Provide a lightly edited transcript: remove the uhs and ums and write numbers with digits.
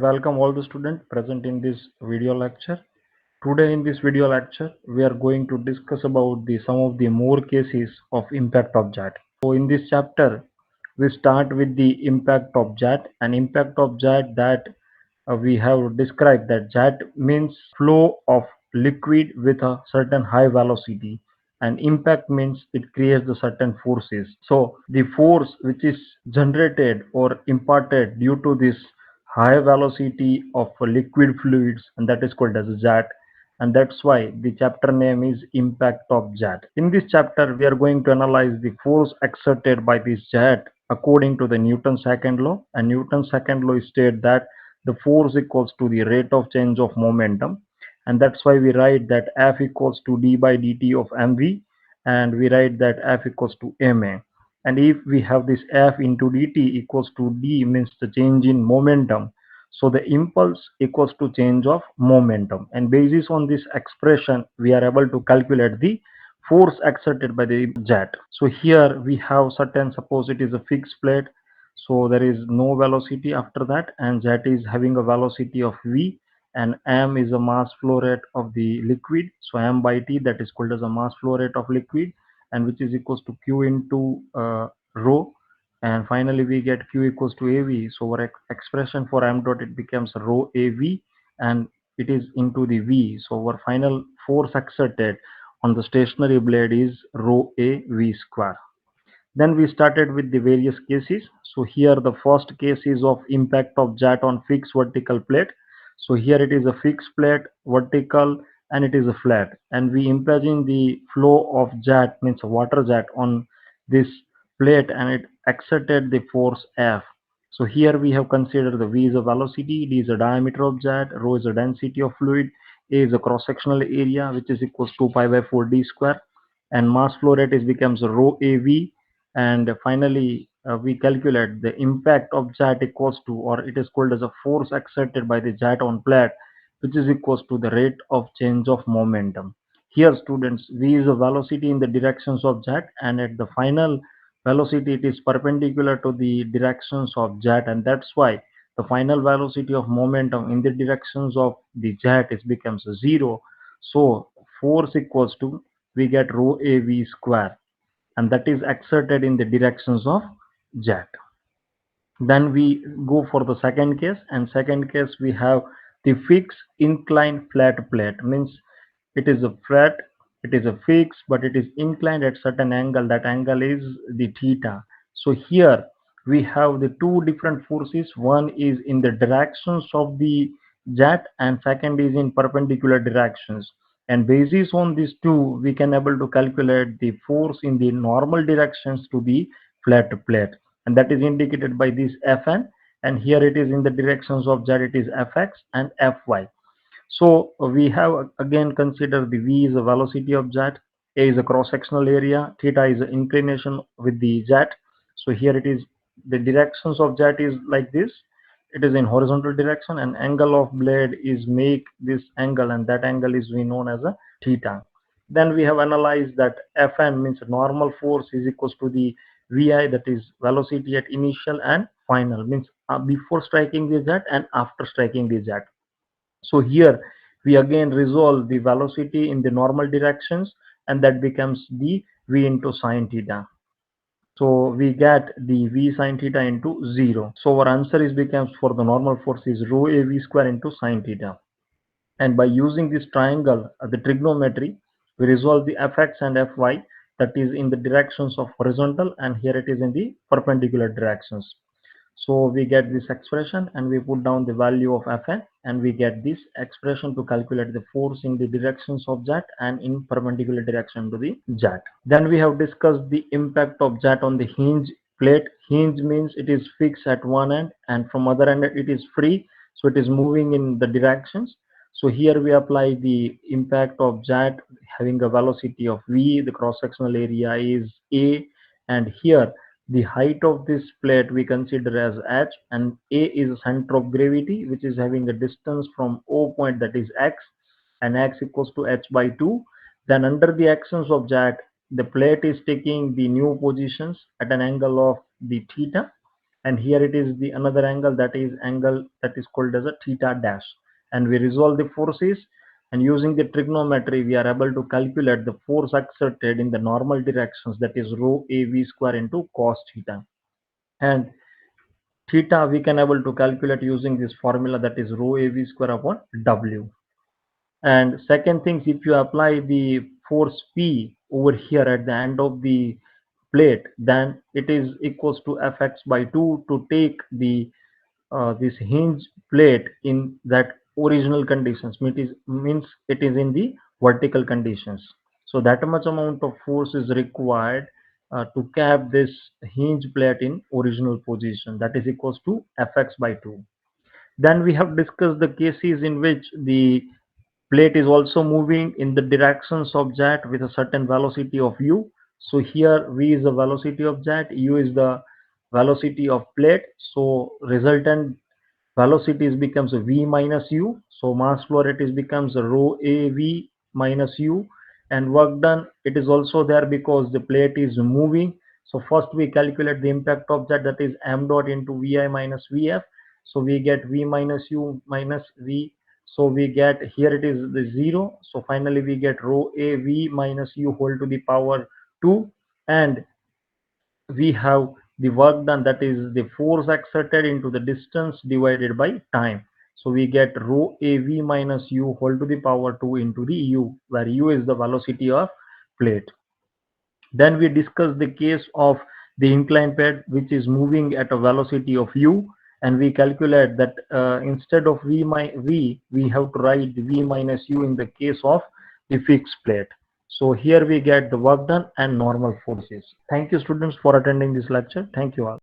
Welcome all the students present in this video lecture. Today in this video lecture, we are going to discuss about some of the more cases of impact of jet. So in this chapter, we start with the impact of jet. An impact of jet that we have described that jet means flow of liquid with a certain high velocity, and impact means it creates the certain forces. So the force which is generated or imparted due to this high velocity of liquid fluids, and that is called as a jet, and that's why the chapter name is impact of jet. In this chapter we are going to analyze the force exerted by this jet according to the Newton's second law, and Newton's second law states that the force equals to the rate of change of momentum, and that's why we write that F equals to d by dt of mv, and we write that F equals to ma. And if we have this F into dt equals to d, means the change in momentum, so the impulse equals to change of momentum, and basis on this expression we are able to calculate the force exerted by the jet. So here we have certain, suppose it is a fixed plate, so there is no velocity after that, and jet is having a velocity of v, and m is a mass flow rate of the liquid, so m by t, that is called as a mass flow rate of liquid, and which is equals to q into rho, and finally we get q equals to av. So our expression for m dot, it becomes rho av, and it is into the v, so our final force exerted on the stationary blade is rho a v square. Then we started with the various cases. So here the first case is of impact of jet on fixed vertical plate. So here it is a fixed plate, vertical, and it is a flat. And we imagine the flow of jet, means water jet, on this plate, and it exerted the force F. So here we have considered the V is a velocity, D is a diameter of jet, rho is a density of fluid, A is a cross-sectional area which is equals to pi by 4 d square, and mass flow rate is becomes rho AV, and finally we calculate the impact of jet equals to, or it is called as a force exerted by the jet on plate, which is equals to the rate of change of momentum. Here students, v is the velocity in the directions of jet, and at the final velocity it is perpendicular to the directions of jet, and that's why the final velocity of momentum in the directions of the jet is becomes zero. So force equals to, we get rho av square, and that is exerted in the directions of jet. Then we go for the second case, and second case we have the fixed inclined flat plate, means it is a flat, it is a fixed, but it is inclined at certain angle, that angle is the theta. So here we have the two different forces, one is in the directions of the jet and second is in perpendicular directions, and basis on these two we can able to calculate the force in the normal directions to the flat plate, and that is indicated by this Fn, and here it is in the directions of jet, it is Fx and Fy. So we have again considered the V is the velocity of jet, A is a cross-sectional area, theta is the inclination with the jet. So here it is, the directions of jet is like this, it is in horizontal direction, and angle of blade is make this angle, and that angle is we known as a theta. Then we have analyzed that Fn, means normal force, is equals to the Vi, that is velocity at initial and final, means before striking the jet and after striking the jet. So here we again resolve the velocity in the normal directions, and that becomes the v into sine theta. So we get the v sine theta into 0. So our answer is becomes for the normal force is rho a v square into sine theta. And by using this triangle, the trigonometry, we resolve the fx and fy, that is in the directions of horizontal, and here it is in the perpendicular directions. So we get this expression, and we put down the value of Fn, and we get this expression to calculate the force in the directions of jet and in perpendicular direction to the jet. Then we have discussed the impact of jet on the hinge plate. Hinge means it is fixed at one end, and from other end it is free, so it is moving in the directions. So here we apply the impact of jet having a velocity of v, the cross sectional area is a, and here the height of this plate we consider as h, and a is the center of gravity, which is having a distance from O point, that is x, and x equals to h by 2. Then under the actions of jet, the plate is taking the new positions at an angle of the theta, and here it is the another angle, that is angle that is called as a theta dash. And we resolve the forces, and using the trigonometry we are able to calculate the force exerted in the normal directions, that is rho a v square into cos theta. And theta we can able to calculate using this formula, that is rho a v square upon w. And second thing, if you apply the force P over here at the end of the plate, then it is equals to Fx by 2 to take the this hinge plate in that original conditions, means it is in the vertical conditions. So that much amount of force is required to cap this hinge plate in original position, that is equals to Fx by 2. Then we have discussed the cases in which the plate is also moving in the directions of jet with a certain velocity of u. So here v is the velocity of jet, u is the velocity of plate. So resultant velocities becomes v minus u. So mass flow rate is becomes rho a v minus u, and work done it is also there because the plate is moving. So first we calculate the impact of jet, that is m dot into vi minus vf. So we get v minus u minus v. So we get here it is the 0. So finally we get rho a v minus u whole to the power 2, and we have the work done, that is the force exerted into the distance divided by time. So we get rho a v minus u whole to the power 2 into the u, where u is the velocity of plate. Then we discuss the case of the inclined plate which is moving at a velocity of u, and we calculate that instead of v we have to write v minus u in the case of the fixed plate. So here we get the work done and normal forces. Thank you students for attending this lecture. Thank you all.